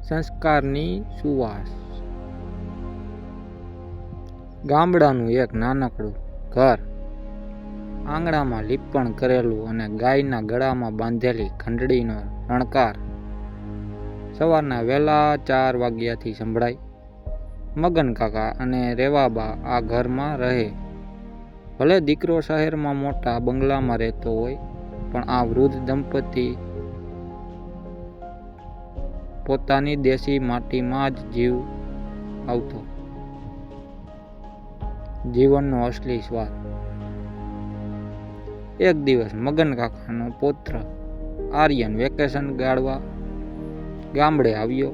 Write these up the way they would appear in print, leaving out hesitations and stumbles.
સંસ્કારની સુવાસ. ગામડાનું એક નાનકડું ઘર, આંગણામાં લીપણ કરેલું અને ગાયના ગળામાં બાંધેલી ઘંટડીનો રણકાર સવારના વહેલા 4 વાગ્યાથી સંભળાય. મગન કાકા અને રેવાબા આ ઘરમાં રહે. ભલે દીકરો શહેરમાં મોટા બંગલામાં રહેતો હોય, પણ આ વૃદ્ધ દંપતી પોતાની દેશી માટીમાં જ જીવ આવતો. જીવનનો અસલી સ્વાદ. એક દિવસ મગન કાકાનો પુત્ર આર્યન વેકેશન ગાળવા ગામડે આવ્યો.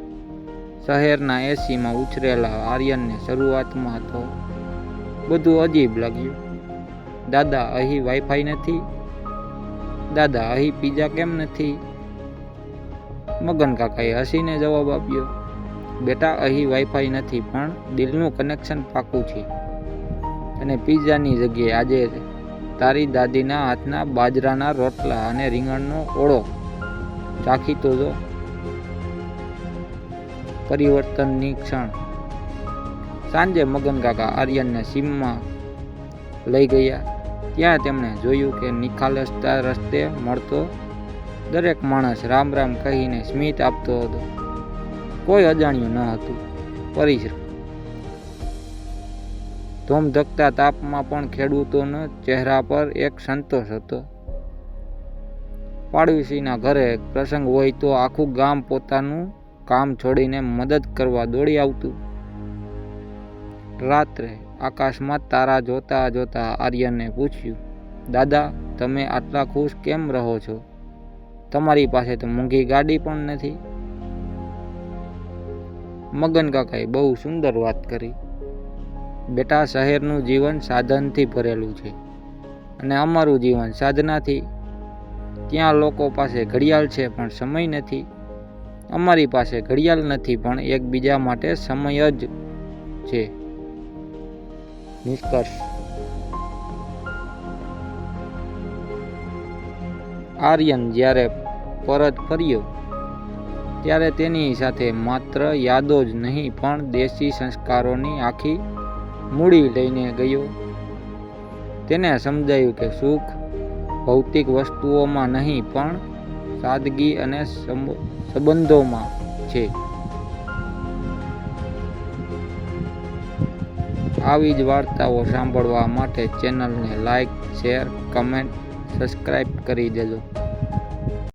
શહેરના એસીમાં ઉછરેલા આર્યનને શરૂઆતમાં તો બધું અજીબ લાગ્યું. દાદા, અહીં વાઈફાઈ નથી? દાદા, અહીં પીઝા કેમ નથી? મગન કાકાએ હસીને જવાબ આપ્યો, બેટા, અહીં વાઈફાઈ નથી, પણ દિલનું કનેક્શન પાકું છે. અને પીઝાની જગ્યાએ આજે તારી દાદીના હાથના બાજરાના રોટલા અને રીંગણનો ઓળો ચાખી તો જો. પરિવર્તનની ક્ષણ. સાંજે મગન કાકા આર્યનને સીમમાં લઈ ગયા. ત્યાં તેમણે જોયું કે નિખાલસતા રસ્તે મળતો દરેક માણસ રામ રામ કહીને સ્મિત આપતો હતો. કોઈ અજાણ્યું ન હતું. પરિશ્રમ. ધોમધકતા તાપમાં પણ ખેડૂતોના ચહેરા પર એક સંતોષ હતો. પાડોશીના ઘરે પ્રસંગ હોય તો આખું ગામ પોતાનું કામ છોડીને મદદ કરવા દોડી આવતું. રાત્રે આકાશમાં તારા જોતા જોતા આર્યને પૂછ્યું, દાદા, તમે આટલા ખુશ કેમ રહો છો? તમારી પાસે તો મોંઘી ગાડી પણ નથી. મગન કાકાએ બહુ સુંદર વાત કરી. બેટા, શહેરનું જીવન સાધનથી ભરેલું છે અને અમારું જીવન સાધનાથી. ત્યાં લોકો પાસે ઘડિયાળ છે પણ સમય નથી. અમારી પાસે ઘડિયાળ નથી પણ એકબીજા માટે સમય જ છે. નિષ્કર્ષ. આર્યન જ્યારે પરત ફર્યો ત્યારે તેની સાથે માત્ર યાદો જ નહીં પણ દેશી સંસ્કારોની આખી મૂડી લઈને ગયો. તેને સમજાયું કે સુખ ભૌતિક વસ્તુઓમાં નહીં પણ સાદગી અને સંબંધોમાં છે. આવી જ વાર્તાઓ સાંભળવા માટે ચેનલને લાઈક, શેર, કમેન્ટ, સબસ્ક્રાઈબ કરી દેજો.